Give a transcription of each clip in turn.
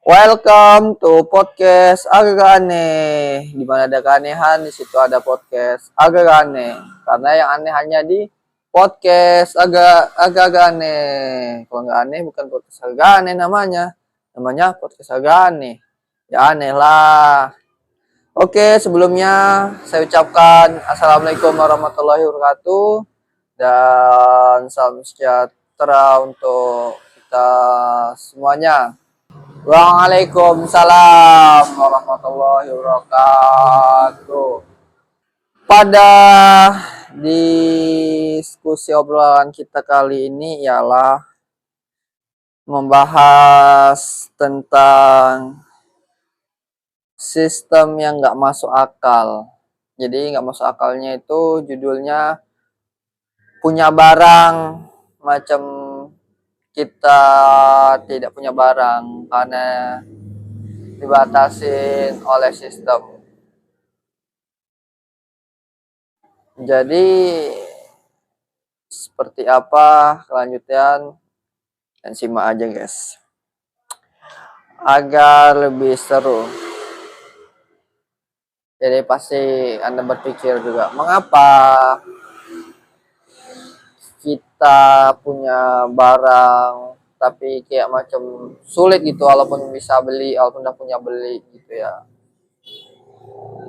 Welcome to podcast agak aneh. Di mana ada keanehan, di situ ada podcast agak aneh. Karena yang aneh hanya di podcast agak aneh. Kalau nggak aneh bukan podcast agak aneh namanya. Namanya podcast agak aneh. Ya aneh lah. Oke, sebelumnya saya ucapkan Assalamualaikum warahmatullahi wabarakatuh. Dan salam sejahtera untuk kita semuanya. Waalaikumsalam warahmatullahi wabarakatuh. Pada diskusi obrolan kita kali ini ialah membahas tentang sistem yang nggak masuk akal. Jadi nggak masuk akalnya itu judulnya punya barang macam kita tidak punya barang karena dibatasin oleh sistem. Jadi seperti apa kelanjutan dan simak aja guys. Agar lebih seru. Jadi pasti Anda berpikir juga, mengapa kita punya barang tapi kayak macam sulit gitu walaupun bisa beli, walaupun udah punya beli gitu ya.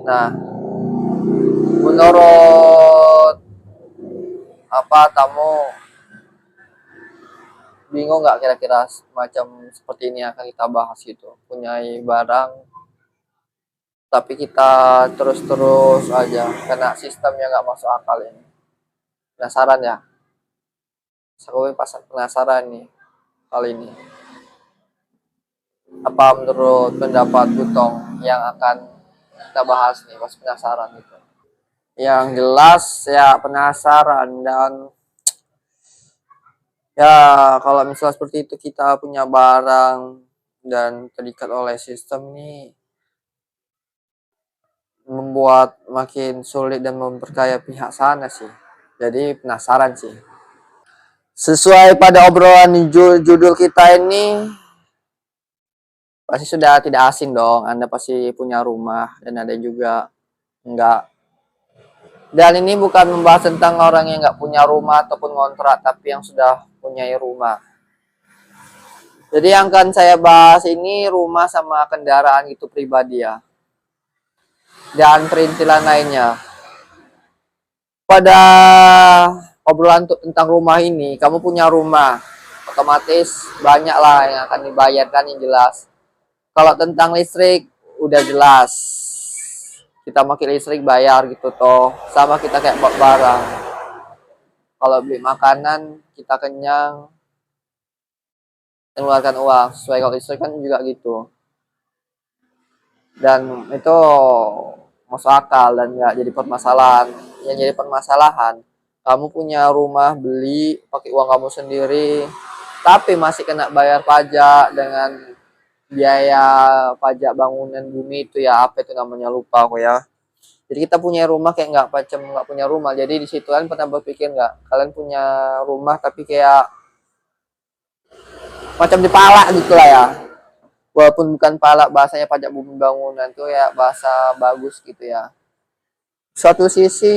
Nah, menurut kamu bingung nggak kira-kira macam seperti ini akan kita bahas gitu, punya barang tapi kita terus-terus aja kena sistem yang nggak masuk akal ini. Penasaran ya? Aku pas penasaran nih kali ini. Apa menurut pendapat Butong yang akan kita bahas nih, pas penasaran gitu. Yang jelas ya penasaran, dan ya kalau misalnya seperti itu kita punya barang dan terikat oleh sistem nih, membuat makin sulit dan memperkaya pihak sana sih. Jadi penasaran sih. Sesuai pada obrolan judul kita ini, pasti sudah tidak asing dong. Anda pasti punya rumah dan ada juga enggak. Dan ini bukan membahas tentang orang yang nggak punya rumah ataupun ngontrak, tapi yang sudah punya rumah. Jadi yang akan saya bahas ini rumah sama kendaraan gitu pribadi ya. Dan perintilan lainnya. Pada obrolan tentang rumah ini, kamu punya rumah, otomatis banyak lah yang akan dibayarkan yang jelas. Kalau tentang listrik, udah jelas. Kita pakai listrik bayar gitu toh, sama kita kayak barang. Kalau beli makanan, kita kenyang, mengeluarkan uang. Sesuai kalau listrik kan juga gitu. Dan itu masuk akal dan nggak jadi permasalahan. Yang jadi permasalahan, kamu punya rumah, beli pakai uang kamu sendiri, tapi masih kena bayar pajak dengan biaya pajak bangunan bumi itu ya, apa itu namanya, lupa aku ya. Jadi kita punya rumah kayak nggak punya rumah. Jadi di situ kan pernah berpikir nggak, kalian punya rumah tapi kayak macam dipalak gitu lah ya. Walaupun bukan palak, bahasanya pajak bumi bangunan tuh ya bahasa bagus gitu ya. Suatu sisi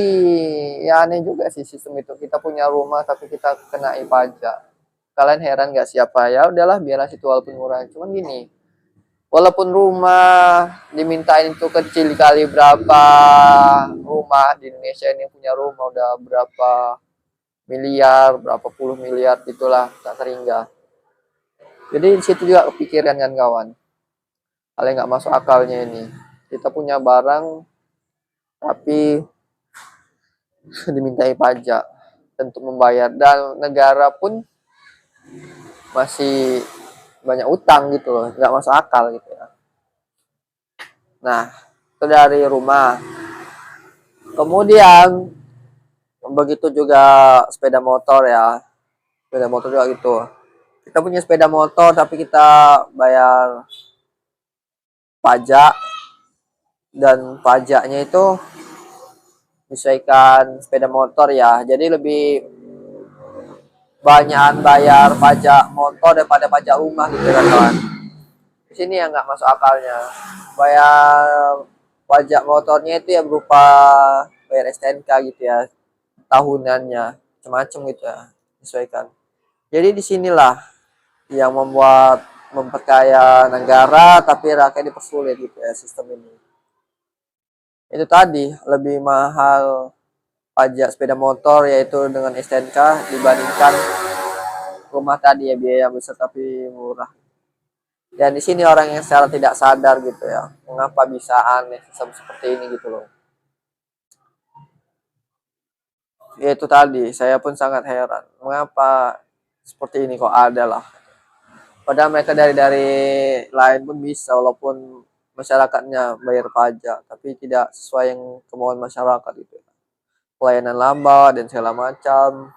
ya aneh juga sih sistem itu, kita punya rumah tapi kita kena pajak. Kalian heran nggak siapa? Ya udahlah biarlah situ walaupun murah. Cuman gini, walaupun rumah dimintain itu kecil kali berapa, rumah di Indonesia ini punya rumah udah berapa miliar, berapa puluh miliar itulah tak terhingga. Jadi di situ juga kepikiran kan kawan. Hal yang nggak masuk akalnya ini. Kita punya barang tapi dimintai pajak untuk membayar, dan negara pun masih banyak utang gitu loh, nggak masuk akal gitu ya. Nah, itu dari rumah. Kemudian begitu juga sepeda motor ya, sepeda motor juga gitu. Kita punya sepeda motor tapi kita bayar pajak, dan pajaknya itu menyesuaikan sepeda motor ya. Jadi lebih banyak bayar pajak motor daripada pajak rumah gitu kan kawan. Di sini yang nggak masuk akalnya. Bayar pajak motornya itu ya berupa bayar STNK gitu ya, tahunannya, macam-macam gitu ya, disesuaikan. Jadi disinilah yang memperkaya negara tapi rakyat dipersulit gitu ya sistem ini. Itu tadi lebih mahal pajak sepeda motor yaitu dengan STNK dibandingkan rumah tadi ya, biaya besar tapi murah. Dan di sini orang yang secara tidak sadar gitu ya, mengapa bisa aneh sistem seperti ini gitu loh. Ya itu tadi, saya pun sangat heran, mengapa seperti ini kok ada lah. Padahal mereka dari lain pun bisa, walaupun masyarakatnya bayar pajak, tapi tidak sesuai yang kemauan masyarakat gitu. Pelayanan lambat dan segala macam.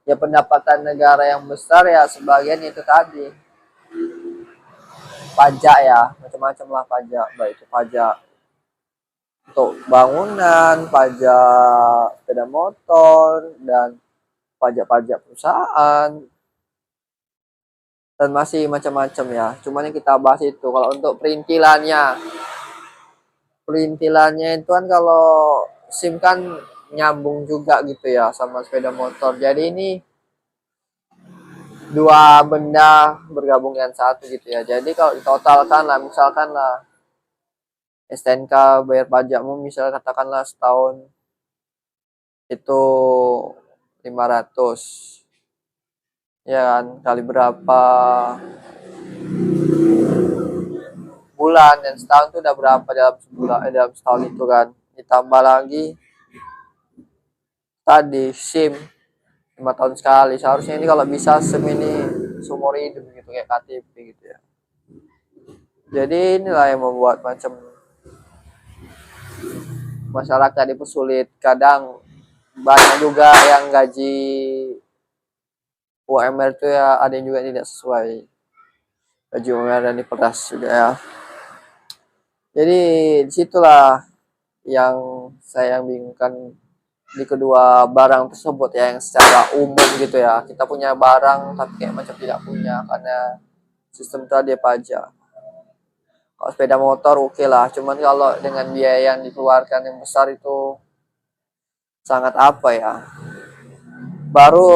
Ya pendapatan negara yang besar ya sebagian itu tadi pajak ya, macam-macam lah pajak, baik itu pajak untuk bangunan, pajak sepeda motor, dan pajak-pajak perusahaan, dan masih macam-macam ya. Cuman yang kita bahas itu kalau untuk perintilannya itu kan kalau SIM kan nyambung juga gitu ya sama sepeda motor. Jadi ini dua benda bergabung yang satu gitu ya. Jadi kalau ditotalkan lah, misalkan lah STNK bayar pajakmu misalnya katakanlah setahun itu 500 ya kan, kali berapa bulan, dan setahun itu udah berapa dalam sebulan, dalam setahun itu kan, ditambah lagi tadi SIM 5 tahun sekali. Seharusnya ini kalau bisa SIM ini seumur hidup gitu kayak KTP gitu ya. Jadi inilah yang membuat macam masyarakat dipersulit. Kadang banyak juga yang gaji UMR itu ya ada yang juga tidak sesuai gaji UMR dan diperas juga ya. Jadi disitulah yang saya bingungkan di kedua barang tersebut ya, yang secara umum gitu ya, kita punya barang tapi kayak macam tidak punya karena sistem tadi pajak. Kalau sepeda motor oke lah, cuman kalau dengan biaya yang dikeluarkan yang besar itu sangat apa ya, baru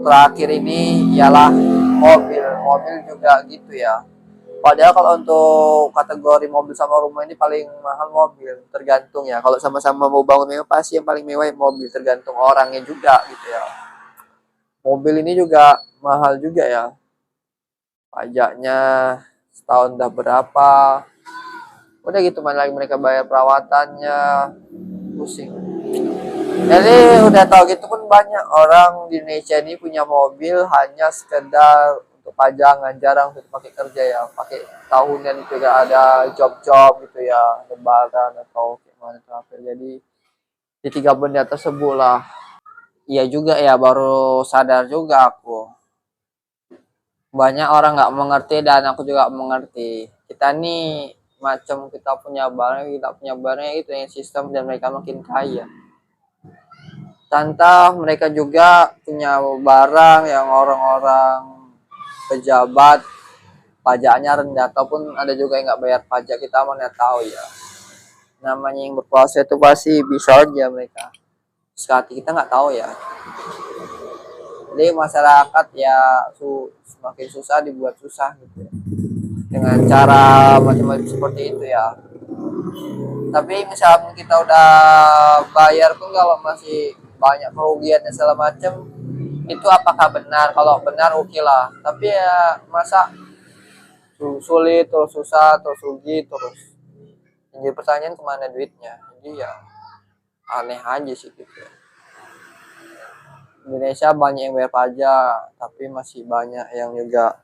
terakhir ini ialah mobil juga gitu ya. Padahal kalau untuk kategori mobil sama rumah ini paling mahal mobil, tergantung ya. Kalau sama-sama mau bangun mewah pasti yang paling mewah mobil, tergantung orangnya juga gitu ya. Mobil ini juga mahal juga ya. Pajaknya setahun udah berapa. Udah gitu mana lagi mereka bayar perawatannya, pusing. Jadi udah tahu gitu pun banyak orang di Indonesia ini punya mobil hanya sekedar untuk pajangan, jarang untuk pakai kerja ya, pakai tahunan itu gak ada job-job gitu ya, lebaran atau gimana terakhir. Jadi di tiga benda tersebut lah. Iya juga ya, baru sadar juga aku. Banyak orang nggak mengerti dan aku juga mengerti. Kita nih macam kita punya barang itu yang sistem dan mereka makin kaya. Tanpa mereka juga punya barang yang orang-orang pejabat pajaknya rendah, ataupun ada juga yang nggak bayar pajak, kita mana tahu ya. Namanya yang berkuasa itu pasti bisa aja mereka. Sekali kita nggak tahu ya. Jadi masyarakat ya semakin susah dibuat susah gitu ya. Dengan cara macam-macam seperti itu ya. Tapi misalnya kita udah bayar pun kalau masih banyak kerugian dan segala macam, itu apakah benar? Kalau benar oke lah. Tapi ya masa sulit terus susah terus rugi terus, jadi pertanyaan kemana duitnya. Jadi ya aneh aja sih gitu ya. Indonesia banyak yang bayar pajak tapi masih banyak yang juga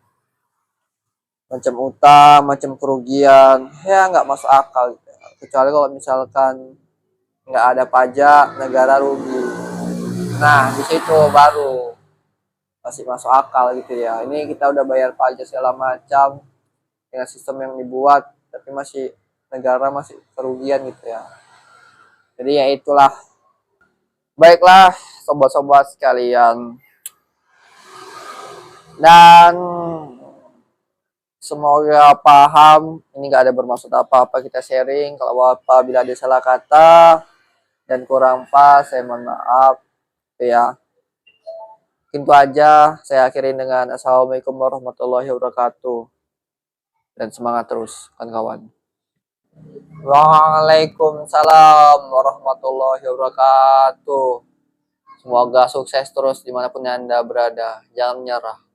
macam utang, macam kerugian ya nggak masuk akal gitu ya. Kecuali kalau misalkan nggak ada pajak negara rugi, nah di situ baru masih masuk akal gitu ya. Ini kita udah bayar pajak segala macam dengan sistem yang dibuat tapi masih negara masih kerugian gitu ya. Jadi ya itulah. Baiklah sobat-sobat sekalian, Dan semoga paham, ini gak ada bermaksud apa-apa kita sharing. Kalau apabila ada salah kata dan kurang pas, saya mohon maaf ya. Itu aja, saya akhirin dengan assalamualaikum warahmatullahi wabarakatuh. Dan semangat terus kawan-kawan. Waalaikumsalam warahmatullahi wabarakatuh. Semoga sukses terus dimanapun Anda berada. Jangan menyerah.